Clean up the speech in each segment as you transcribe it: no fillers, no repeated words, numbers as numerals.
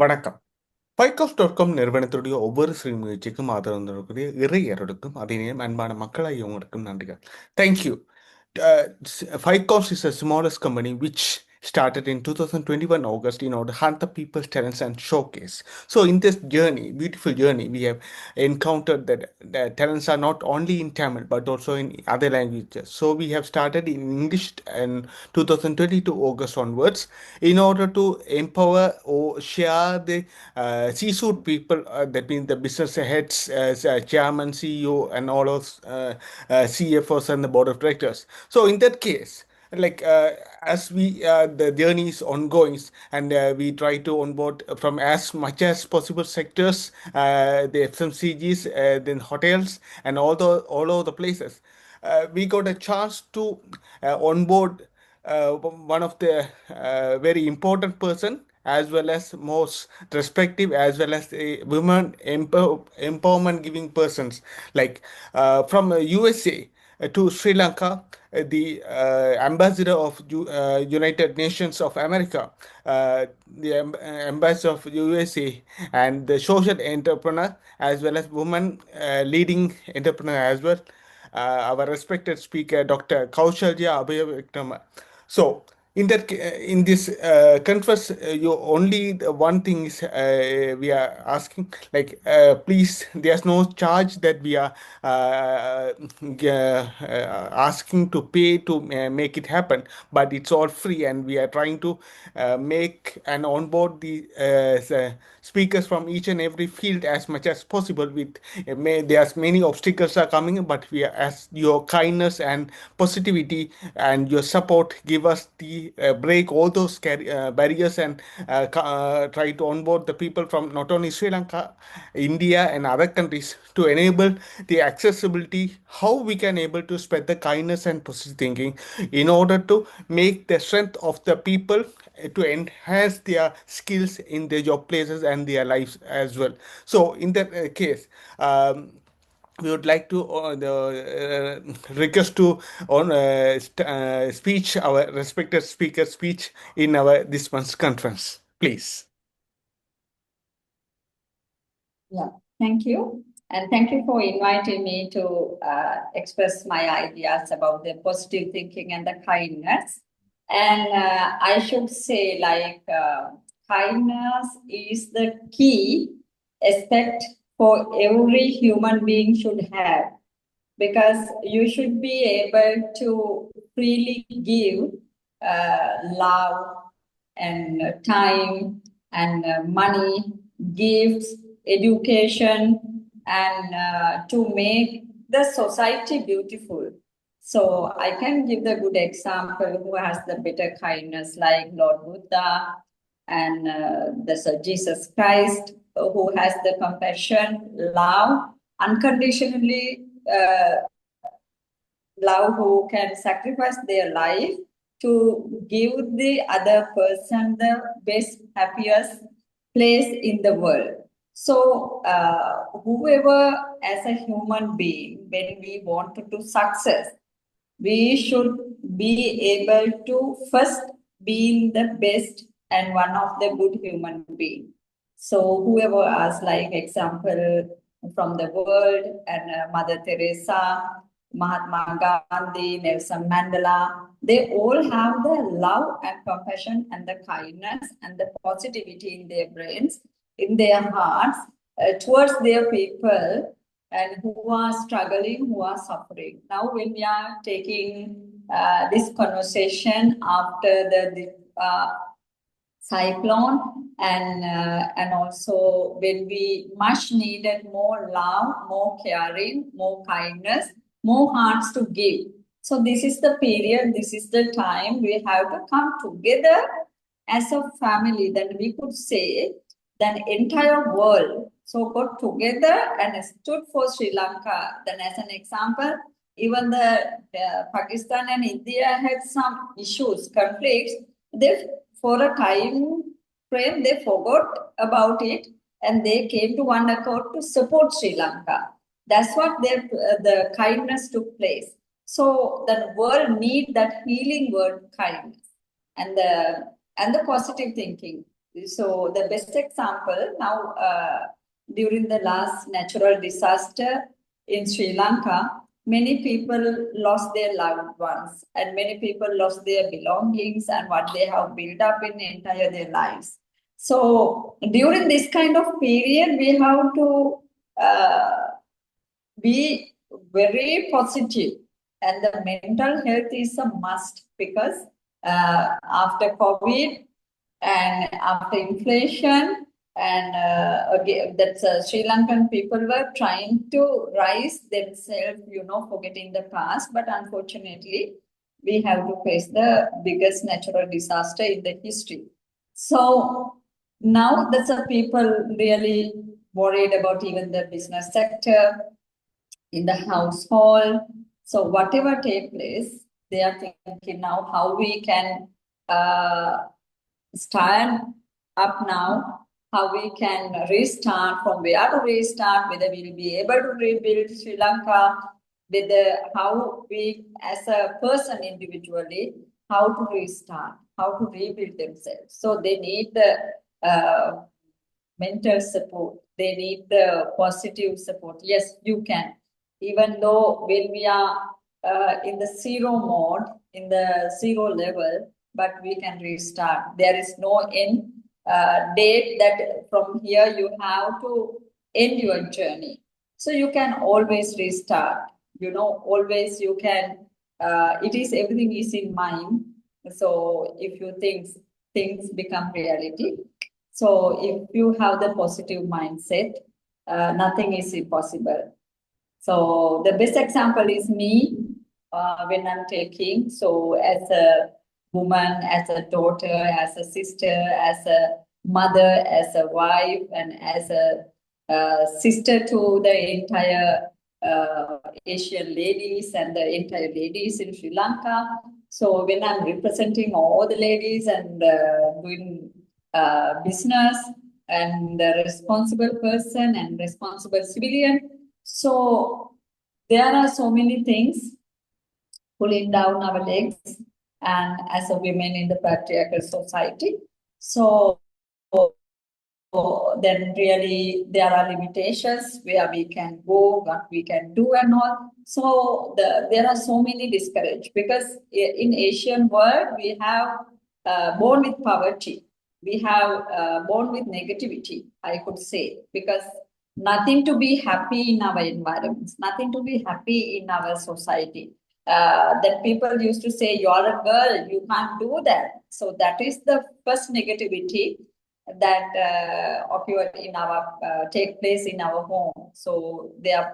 வணக்கம். ஃபைகாஃப்.com நிறுவனத்துடைய ஒவ்வொரு சிறு முயற்சிக்கும் ஆதரவு தரக்கூடிய இறையர்களுக்கும் அதே அன்பான மக்களாகியவங்களுக்கும் நன்றிகள். Thank you. FICOS is a smallest company which started in 2021 August in order to hunt the people's talents and showcase. So in this journey, beautiful journey, we have encountered that the talents are not only in Tamil but also in other languages. So we have started in English in 2022 August onwards in order to empower or share the C-suite people, that means the business heads, chairman, CEO, and all of CFOs and the board of directors. So in that case, like as we the journey is ongoing, and we try to onboard from as much as possible sectors, the FMCGs, then hotels, and all over the places. We got a chance to onboard one of the very important person, as well as most respective, as well as a women empowerment giving persons, like from USA to Sri Lanka, the ambassador of United Nations of America, the ambassador of USA, and the social entrepreneur, as well as woman leading entrepreneur as well, our respected speaker, Dr. Kaushalya Abhayavickrama. So, in this conference, you only the one thing is we are asking, like, please, there's no charge that we are asking to pay to make it happen, but it's all free, and we are trying to make and onboard the speakers from each and every field as much as possible. With there's many obstacles are coming, but we are, as your kindness and positivity and your support, give us the break all those barriers, and try to onboard the people from not only Sri Lanka, India, and other countries, to enable the accessibility, how we can able to spread the kindness and positive thinking in order to make the strength of the people to enhance their skills in their job places and their lives as well. So in that case, we would like to request to on speech our respected speaker speech in our this month's conference, please. Yeah, thank you. And thank you for inviting me to express my ideas about the positive thinking and the kindness. And I should say, like, kindness is the key aspect for every human being should have, because you should be able to freely give love and time and money, gifts, education, and to make the society beautiful. So I can give the good example who has the better kindness, like Lord Buddha and the Jesus Christ, who has the compassion, love, unconditionally love, who can sacrifice their life to give the other person the best, happiest place in the world. So, whoever, as a human being, when we want to do success, we should be able to first be the best and one of the good human being. So, whoever as like example from the world, and Mother Teresa, Mahatma Gandhi, Nelson Mandela, they all have the love and compassion and the kindness and the positivity in their brains, in their hearts, towards their people, and who are struggling, who are suffering. Now, when we are taking this conversation after the cyclone, and also when we much needed more love, more caring, more kindness, more hearts to give. So this is the period, this is the time we have to come together as a family. Then we could say the entire world so got together and stood for Sri Lanka. Then as an example, even the Pakistan and India had some issues, conflicts. They, for a time frame, they forgot about it and they came to one accord to support Sri Lanka. That's what the kindness took place. So the world need that healing word kindness and the positive thinking. So the best example now, during the last natural disaster in Sri Lanka, many people lost their loved ones and many people lost their belongings and what they have built up in entire their lives. So during this kind of period, we have to be very positive, and the mental health is a must because after COVID and after inflation and again, that's Sri Lankan people were trying to rise themselves, forgetting the past, but unfortunately we have to face the biggest natural disaster in the history. So now that's a people really worried about even the business sector, in the household. So whatever take place, they are thinking now how we can uh, stand up now, how we can restart, from where to restart, whether we will be able to rebuild Sri Lanka, whether how we as a person individually, how to restart, how to rebuild themselves. So they need the mental support. They need the positive support. Yes, you can. Even though when we are in the zero mode, in the zero level, but we can restart. There is no end date that from here you have to end your journey. So you can always restart. Always you can. It is everything is in mind. So if you think things become reality, so if you have the positive mindset, nothing is impossible. So the best example is me when I'm taking. So as a woman, as a daughter, as a sister, as a mother, as a wife, and as a sister to the entire Asian ladies and the entire ladies in Sri Lanka. So when I'm representing all the ladies and doing business and a responsible person and responsible civilian. So there are so many things pulling down our legs and as a women in the patriarchal society. So then really there are limitations where we can go, what we can do and all. So there are so many discouraged because in Asian world we have born with poverty. We have born with negativity, I could say, because nothing to be happy in our environments, nothing to be happy in our society. Then people used to say, you're a girl, you can't do that. So that is the first negativity that occur in our take place in our home. So they are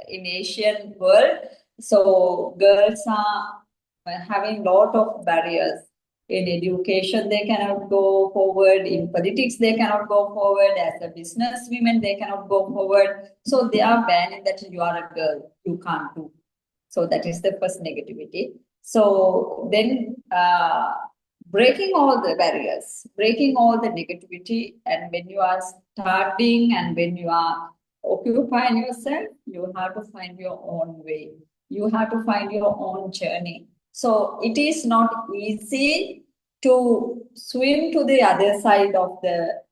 in Asian world. So girls are having lot of barriers. In education, they cannot go forward. In politics, they cannot go forward. As a business women, they cannot go forward. So they are banned that you are a girl, you can't do. So that is the first negativity. So then breaking all the barriers, breaking all the negativity, and when you are starting and when you are occupying yourself, you have to find your own way. You have to find your own journey. So it is not easy to swim to the other side of the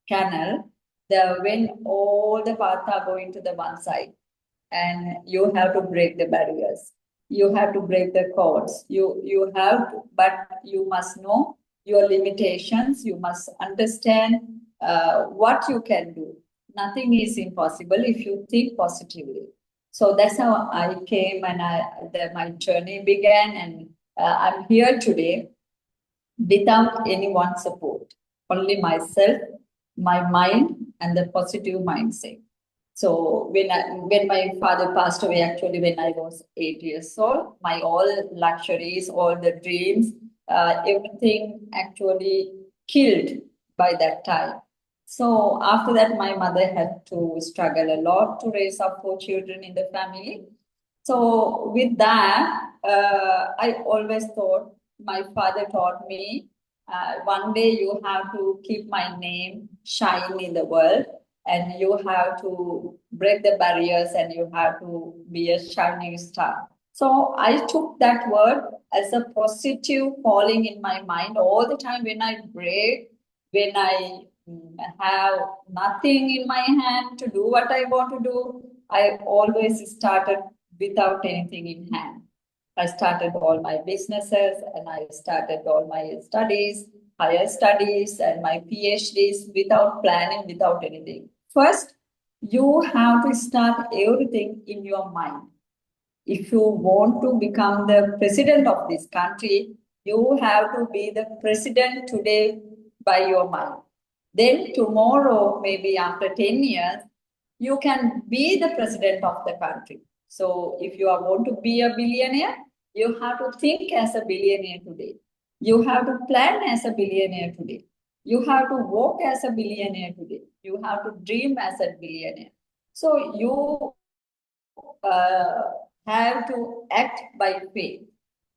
canal when all the paths are going to the one side, and you have to break the barriers, you have to break the codes, you have to, but you must know your limitations, you must understand what you can do. Nothing is impossible if you think positively. So that's how I came, and my journey began, and I'm here today without anyone's support, only myself, my mind, and the positive mindset. So when my father passed away, actually when I was 8 years old, my all luxuries, all the dreams, everything actually killed by that time. So after that, my mother had to struggle a lot to raise up 4 children in the family. So with that, I always thought, my father taught me, one day you have to keep my name shine in the world, and you have to break the barriers, and you have to be a shining star. So I took that word as a positive calling in my mind all the time. When I break when I have nothing in my hand to do what I want to do, I always started without anything in hand. I started all my businesses and I started all my studies, higher studies and my PhDs without planning, without anything. First, you have to start everything in your mind. If you want to become the president of this country, you have to be the president today by your mind. Then tomorrow, maybe after 10 years, you can be the president of the country. So if you are want to be a billionaire, you have to think as a billionaire today. You have to plan as a billionaire today. You have to walk as a billionaire today. You have to dream as a billionaire. So you uh, have to act by faith.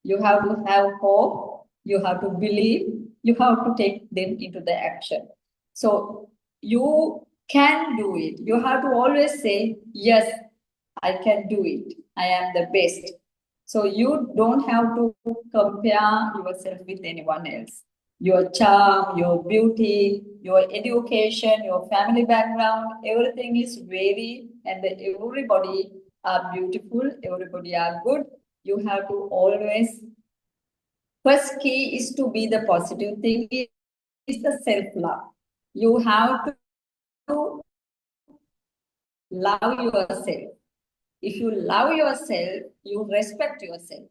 You have to have hope. You have to believe. You have to take them into the action. So you can do it. You have to always say, yes, I can do it. I am the best. So you don't have to compare yourself with anyone else. Your charm, your beauty, your education, your family background, everything is very, and everybody are beautiful, everybody are good. You have to always, first key is to be the positive thing is the self-love. You have to love yourself. If you love yourself, you respect yourself.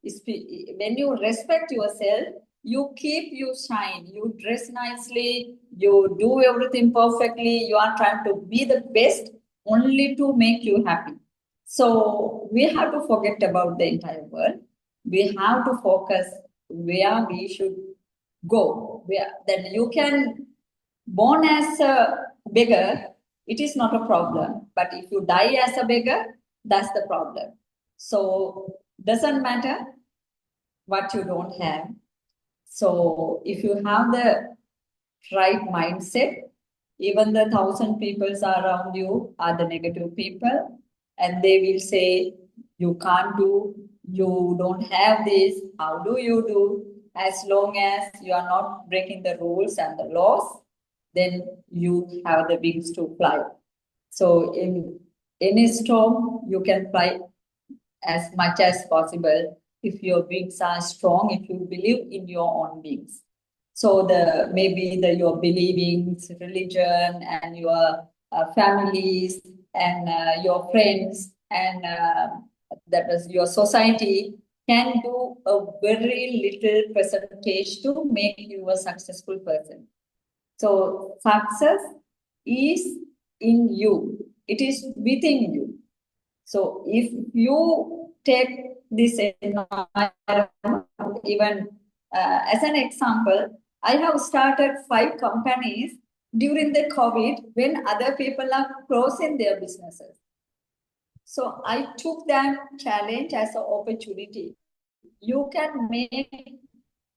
When you respect yourself, you keep you shine, you dress nicely, you do everything perfectly, you are trying to be the best only to make you happy. So we have to forget about the entire world. We have to focus where we should go. Where then you can born as a beggar, it is not a problem. But if you die as a beggar, that's the problem. So doesn't matter what you don't have. So if you have the right mindset, even the 1,000 people around you are the negative people, and they will say, you can't do, you don't have this, how do you do? As long as you are not breaking the rules and the laws, then you have the wings to fly. So in any storm, you can fly as much as possible if your wings are strong, if you believe in your own wings. So the maybe your believings, religion, and your families and your friends and that is your society can do a very little percentage to make you a successful person. So success is in you. It is within you. So if you take this environment, even as an example, I have started 5 companies during the COVID when other people are closing their businesses. So I took that challenge as an opportunity. You can make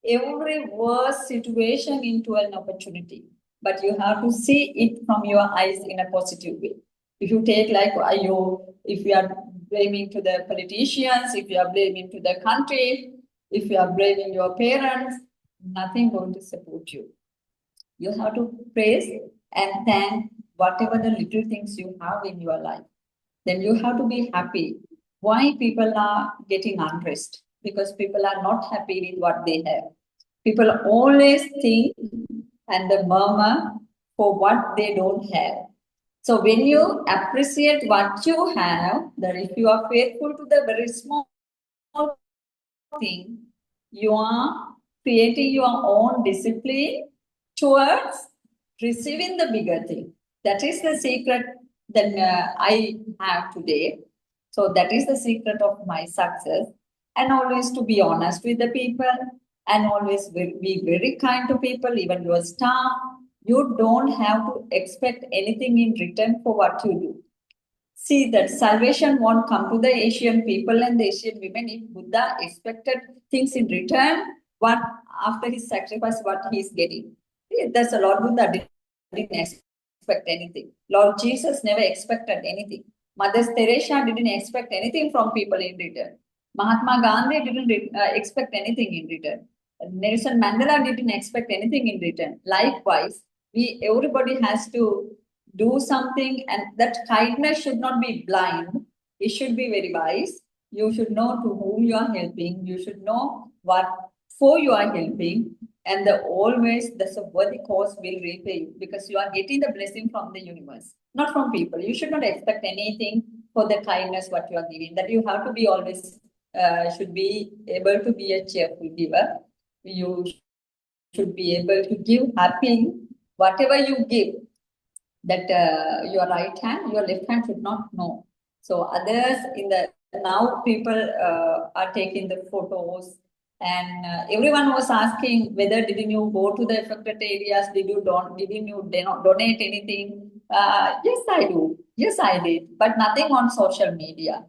every worst situation into an opportunity, but you have to see it from your eyes in a positive way. If you take like if you are blaming to the politicians, if you are blaming to the country, if you are blaming your parents, nothing going to support you. You have to praise and thank whatever the little things you have in your life. Then you have to be happy. Why people are getting unrest? Because people are not happy with what they have. People always think and they murmur for what they don't have. So when you appreciate what you have, that if you are faithful to the very small thing, you are creating your own discipline towards receiving the bigger thing. That is the secret that I have today. So that is the secret of my success. And always to be honest with the people and always be very kind to people, even your staff. You don't have to expect anything in return for what you do. See that salvation won't come to the Asian people and the Asian women if Buddha expected things in return. What after his sacrifice, what he is getting? That's a Lord Buddha didn't expect anything. Lord Jesus never expected anything. Mother Teresa didn't expect anything from people in return. Mahatma Gandhi didn't expect anything in return. Nelson Mandela didn't expect anything in return. Likewise, everybody has to do something, and that kindness should not be blind. It should be very wise. You should know to whom you are helping. You should know what for you are helping, and always that's a worthy cause will repay you, because you are getting the blessing from the universe, not from people. You should not expect anything for the kindness what you are giving. That you have to be always should be able to be a cheerful giver. You should be able to give happily whatever you give, that your right hand, your left hand should not know. So others in the now people are taking the photos, and everyone was asking whether didn't you go to the affected areas, didn't you donate anything? Yes, I do. Yes, I did, but nothing on social media.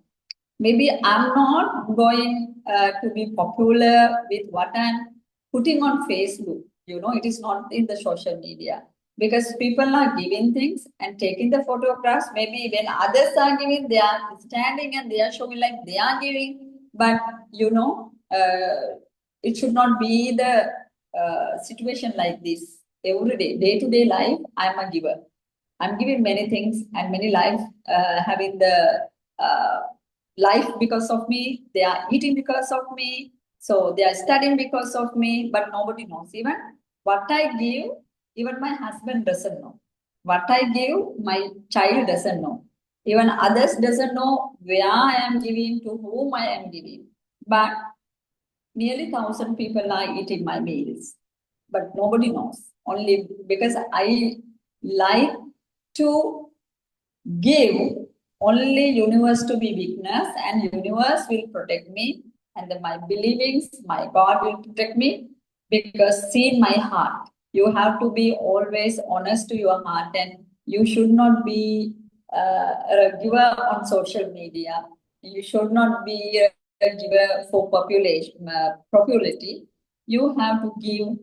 Maybe I'm not going to be popular with what I'm putting on Facebook. It is not in the social media, because people are giving things and taking the photographs. Maybe when others are giving, they are standing and they are showing like they are giving. But it should not be the situation like this every day to day life. I'm a giver. I'm giving many things, and many life having the uh, life because of me. They are eating because of me. So they are studying because of me, but nobody knows. Even what I give, even my husband doesn't know. What I give, my child doesn't know. Even others doesn't know where I am giving, to whom I am giving. But nearly 1,000 people are eating my meals, but nobody knows. Only because I like to give, only universe to be witness, and universe will protect me, and my believings, my God will protect me, because see in my heart. You have to be always honest to your heart, and you should not be a giver on social media. You should not be a giver for popularity. You have to give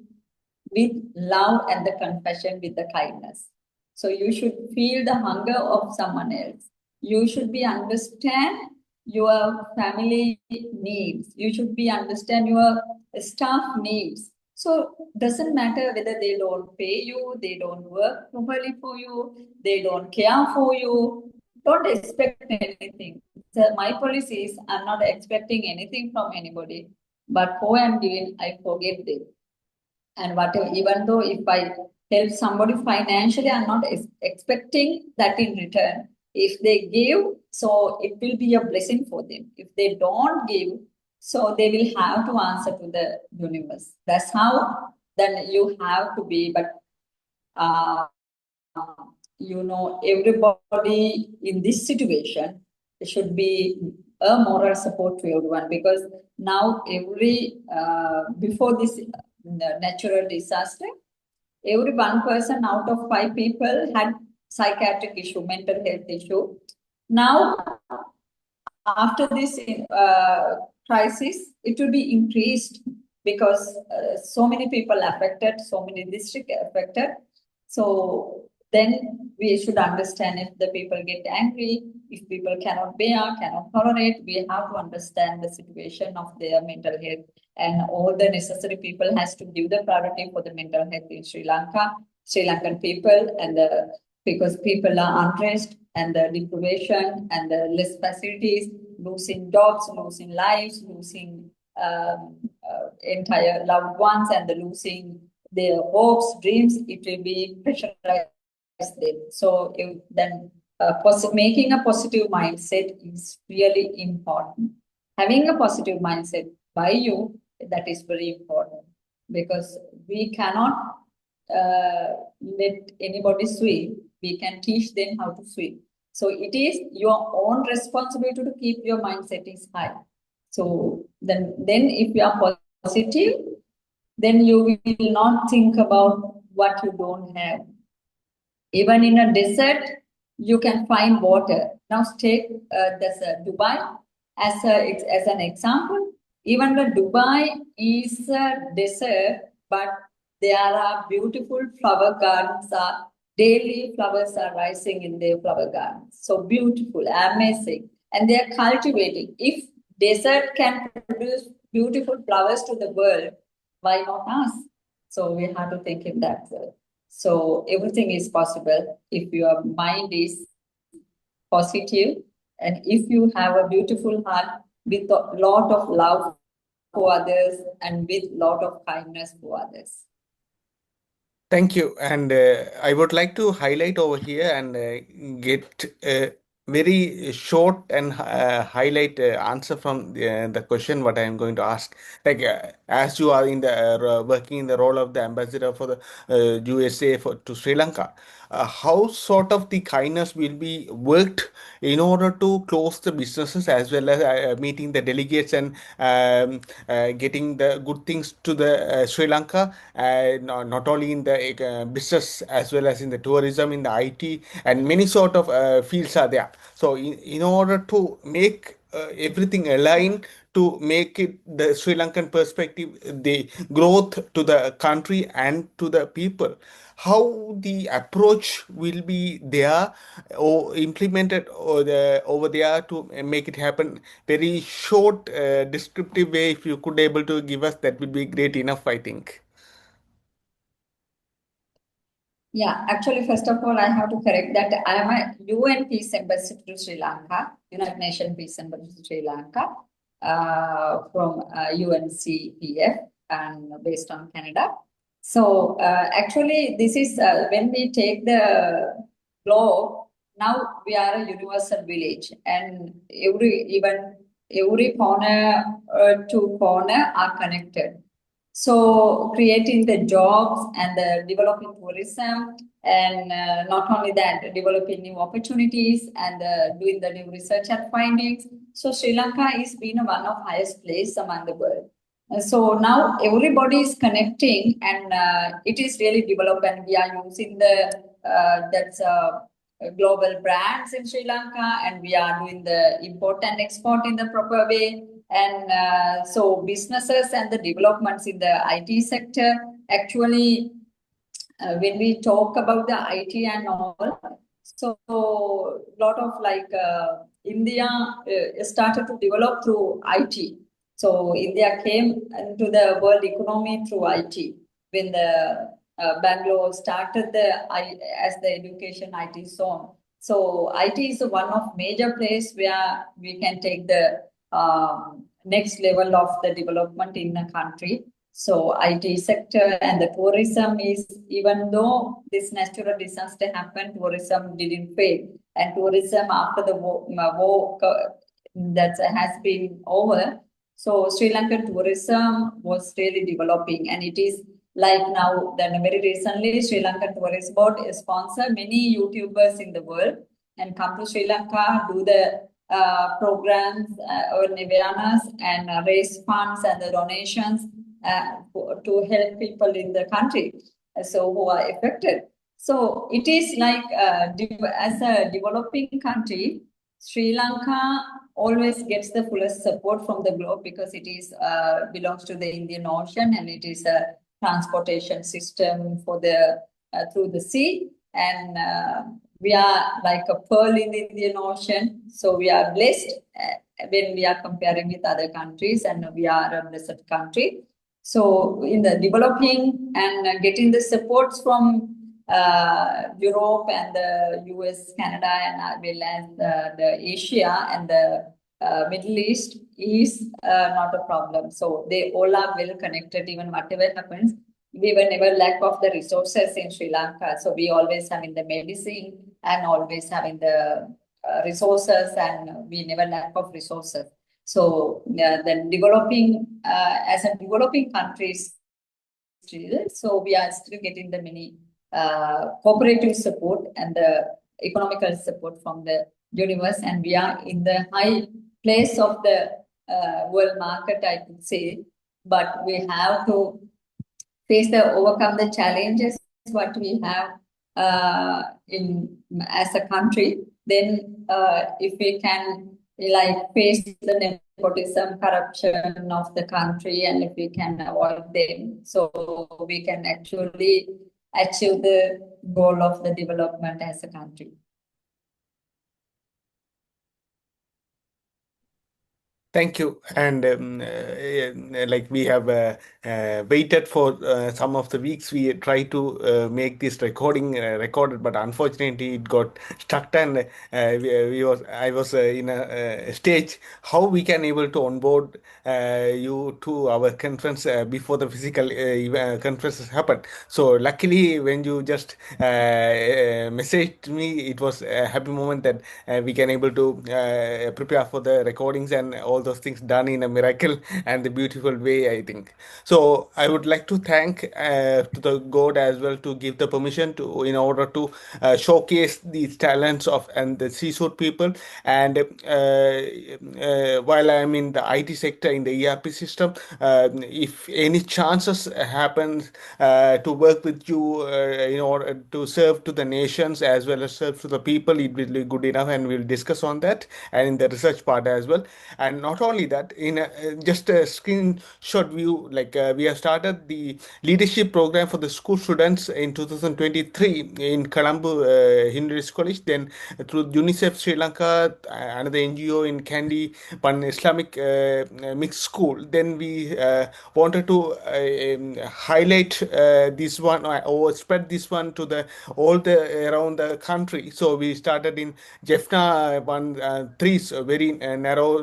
with love and the compassion, with the kindness. So you should feel the hunger of someone else. You should be understand your family needs. You should be understand your staff needs. So doesn't matter whether they don't pay you, they don't work properly for you, they don't care for you. Don't expect anything. So my policy is I'm not expecting anything from anybody, but who I'm giving, I forget them. And whatever, even though if I help somebody financially, I'm not expecting that in return. If they give, so it will be a blessing for them. If they don't give, so they will have to answer to the universe. That's how then you have to be. But uh, everybody in this situation should be a moral support to everyone, because now before this natural disaster, every one person out of 5 people had psychiatric issue, mental health issue. Now, after this crisis, it will be increased, because so many people affected, so many districts affected. So then we should understand, if the people get angry, if people cannot bear, cannot tolerate, we have to understand the situation of their mental health, and all the necessary people has to give the priority for the mental health in Sri Lanka, Sri Lankan people, and because people are unrest, and the deprivation, and the less facilities, losing jobs, losing lives, losing entire loved ones, and the losing their hopes, dreams. It will be pressurized them. So then making a positive mindset is really important. Having a positive mindset by you, that is very important, because we cannot let anybody swim. We can teach them how to swim. So it is your own responsibility to keep your mindset is high. So then if you are positive, then you will not think about what you don't have. Even in a desert, you can find water. Now take Dubai as an example. Even the Dubai is a desert, but there are beautiful flower gardens. Daily flowers are rising in their flower gardens. So beautiful, amazing. And they are cultivating. If desert can produce beautiful flowers to the world, why not us? So we have to think in that way. So everything is possible if your mind is positive and if you have a beautiful heart with a lot of love for others and with lot of kindness for others. Thank you. And I would like to highlight over here and get a very short and highlight answer from the question what I am going to ask. Like as you are in the working in the role of the ambassador for the USA to Sri Lanka, how sort of the kindness will be worked in order to close the businesses as well as meeting the delegates and getting the good things to the Sri Lanka, not only in the business as well as in the tourism, in the IT, and many sort of fields are there. So, in order to make everything align to make it the Sri Lankan perspective, the growth to the country and to the people, how the approach will be there or implemented over there to make it happen. Very short, descriptive way, if you could able to give us, that would be great enough, I think. Yeah, actually, first of all, I have to correct that I am a UN Peace Ambassador to Sri Lanka, United Nations Peace Ambassador to Sri Lanka, from UNCPF and based on Canada. So actually, this is when we take the globe. Now we are a universal village, and every corner to corner are connected. So creating the jobs and the developing tourism, and not only that, developing new opportunities and doing the new research and findings. So Sri Lanka is being one of highest place among the world. So now everybody is connecting, and it is really developed, and we are using the that's global brands in Sri Lanka, and we are doing the import and export in the proper way. And so businesses and the developments in the IT sector, actually, when we talk about the IT and all, so lot of like India started to develop through IT. So India came into the world economy through IT when the Bangalore started as the education IT zone. So IT is one of major place where we can take the next level of the development in the country. So IT sector and the tourism is, even though this natural disaster happened, tourism didn't fail. And tourism after the war that has been over. So Sri Lankan tourism was really developing, and it is like now, then very recently, Sri Lankan Tourist Board sponsor many YouTubers in the world and come to Sri Lanka, do the programs or awareness and raise funds and the donations to help people in the country, so who are affected. So it is like as a developing country, Sri Lanka always gets the fullest support from the globe because it is belongs to the Indian Ocean, and it is a transportation system for the through the sea, and we are like a pearl in the Indian Ocean. So we are blessed when we are comparing with other countries, and we are a blessed country. So in the developing and getting the supports from Europe and the US, Canada, and as well as the Asia and the Middle East is not a problem. So they all are well connected. Even whatever happens, we were never lack of the resources in Sri Lanka. So we always having the medicine and always having the resources, and we never lack of resources. So the developing as a developing countries still, so we are still getting the many cooperative support and the economical support from the universe, and we are in the high place of the world market, I could say. But we have to overcome the challenges what we have in as a country. Then if we can like face the nepotism, corruption of the country, and if we can avoid them, so we can actually achieve the goal of the development as a country. Thank you. And like we have waited for some of the weeks, we tried to make this recording recorded, but unfortunately it got stuck. And I was in a stage how we can able to onboard you to our conference before the physical conferences happen. So luckily, when you just messaged me, it was a happy moment that we can able to prepare for the recordings and all those things done in a miracle and the beautiful way, I think. So I would like to thank to the God as well to give the permission to in order to showcase these talents of and the seafood people. And while I'm in the IT sector in the ERP system, if any chances happen to work with you in order to serve to the nations as well as serve to the people, it will be good enough, and we'll discuss on that and in the research part as well. And not only that, in just a screenshot view, like we have started the leadership program for the school students in 2023 in Colombo Hindu College. Then through UNICEF Sri Lanka, another NGO in Kandy, one Islamic mixed school. Then we wanted to highlight this one or spread this one to the all the around the country. So we started in Jaffna, one three very narrow.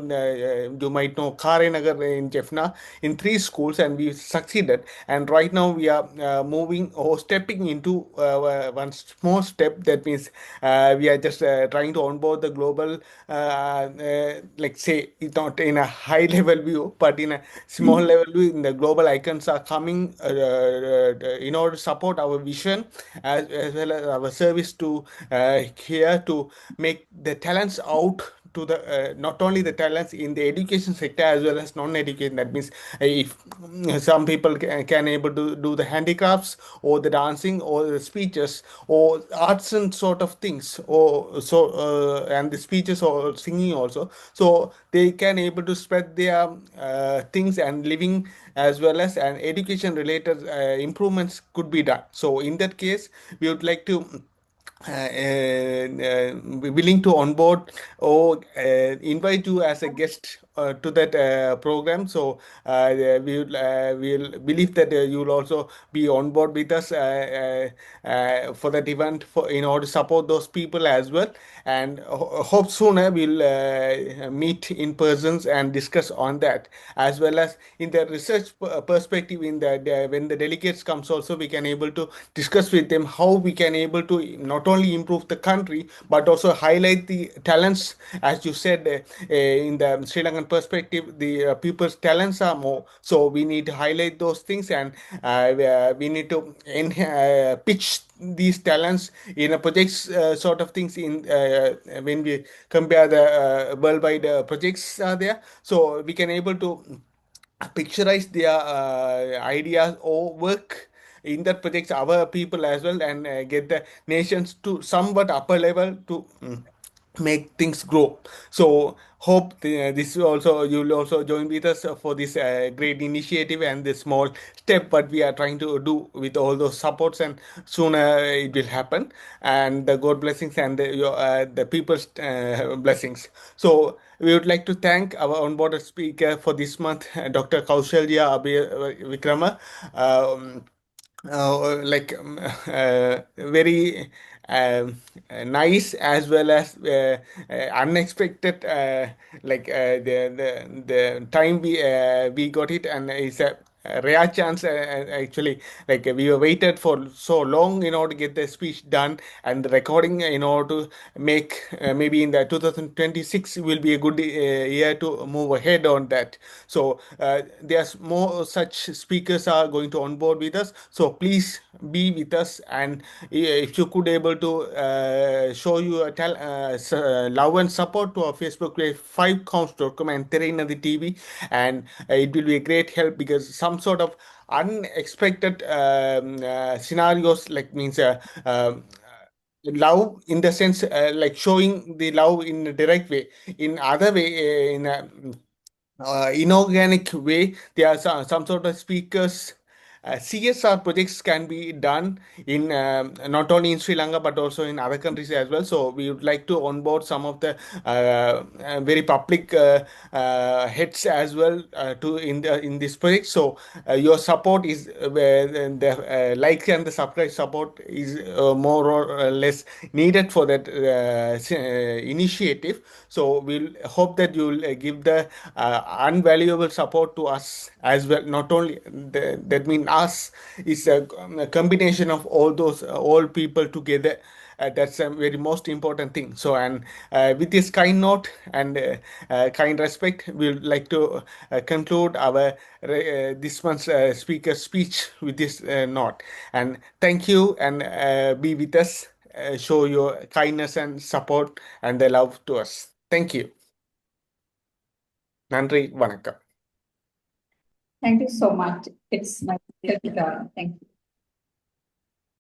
You might know Kare Nagar in Jaffna in three schools, and we succeeded. And right now we are moving or stepping into one small step. That means we are just trying to onboard the global, like say, it's not in a high level view, but in a small level view. In the global icons are coming in order to support our vision as well as our service to here to make the talents out to the not only the talents in the education sector as well as non-education. That means if some people can able to do the handicrafts or the dancing or the speeches or arts and sort of things, or so and the speeches or singing also, so they can able to spread their things and living as well as and education related improvements could be done. So in that case, we would like to willing to onboard or invite you as a guest to that program. So we'll believe that you will also be on board with us for that event for in order to support those people as well. And hope sooner we'll meet in persons and discuss on that, as well as in the research perspective. In the when the delegates comes also, we can able to discuss with them how we can able to not only improve the country but also highlight the talents. As you said, in the Sri Lankan perspective, the people's talents are more, so we need to highlight those things. And we need to pitch these talents in a projects sort of things in when we compare the worldwide projects are there, so we can able to picturize their ideas or work in that projects our people as well, and get the nations to somewhat upper level to make things grow. So hope this also you'll also join with us for this great initiative and this small step what we are trying to do with all those supports, and sooner it will happen. And the God blessings and the people's blessings. So we would like to thank our onboarded speaker for this month, Dr. Kaushalya Vikrama. Um, like very nice as well as unexpected, like the time we got it, and it's a rare chance actually. Like we were waited for so long in order to get the speech done and the recording in order to make maybe in the 2026 will be a good year to move ahead on that. So there's more such speakers are going to onboard with us, so please be with us. And if you could able to show your love and support to our Facebook page 5counts.com and Terrain TV, and it will be a great help, because some sort of unexpected scenarios, like means love in the sense like showing the love in a direct way, in other way, in a inorganic way. There are some sort of speakers CSR projects can be done in not only in Sri Lanka but also in other countries as well. So we would like to onboard some of the very public heads as well to in this project. So your support is the like and the subscribe support is more or less needed for that initiative. So we'll hope that you'll give the unvaluable support to us as well. Not only that means us is a combination of all those all people together. That's a very most important thing. So, and with this kind note and kind respect, we would like to conclude our this month's speaker speech with this note. And thank you, and be with us. Show your kindness and support and the love to us. Thank you. நன்றி வணக்கம். Thank you so much. It's my pleasure to talk. Thank you.